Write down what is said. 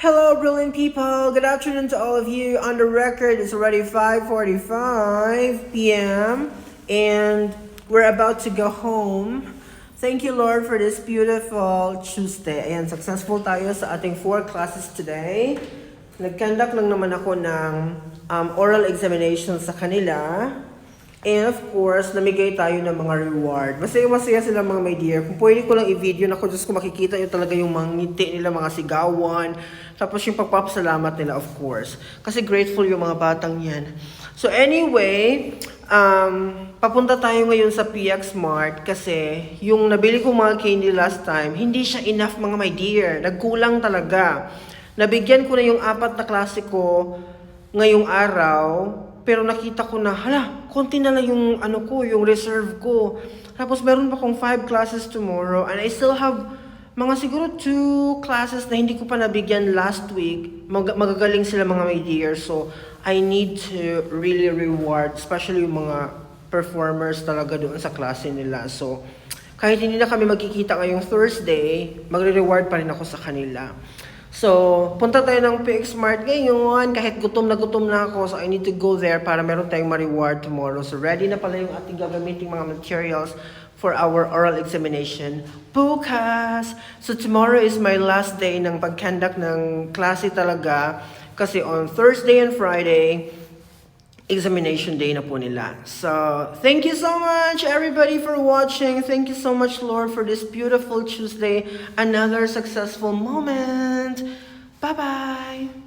Hello, brilliant people. Good afternoon to all of you. On the record, it's already 5:45 p.m. and we're about to go home. Thank you, Lord, for this beautiful Tuesday. Ayan, successful tayo sa ating 4 classes today. Nag-conduct lang naman ako ng oral examination sa kanila. And of course, namigay tayo ng mga reward. Masaya-masaya sila mga my dear. Kung pwede ko lang i-video na ko, just kung makikita nyo talaga yung mga ngiti nila, mga sigawan. Tapos yung pagpapasalamat nila, of course. Kasi grateful yung mga batang yan. So anyway, papunta tayo ngayon sa PX Mart kasi yung nabili ko mga candy last time, hindi siya enough mga my dear. Nagkulang talaga. Nabigyan ko na yung 4 na klase ko ngayong araw. Pero nakita ko na, konti na lang yung yung reserve ko. Tapos meron pa akong 5 classes tomorrow and I still have mga siguro 2 classes na hindi ko pa nabigyan last week. Magagaling sila mga my dear. So, I need to really reward, especially yung mga performers talaga doon sa klase nila. So, kahit hindi na kami magkikita ngayong Thursday, magre-reward pa rin ako sa kanila. So, punta tayo ng PX Mart ngayon. Kahit gutom na ako, so I need to go there para meron tayong ma-reward tomorrow. So, ready na pala yung ating gagamiting mga materials for our oral examination bukas. So, tomorrow is my last day ng pag-conduct ng klase talaga. Kasi on Thursday and Friday, examination day na po nila. So, thank you so much everybody for watching. Thank you so much, Lord, for this beautiful Tuesday. Another successful moment. Bye-bye.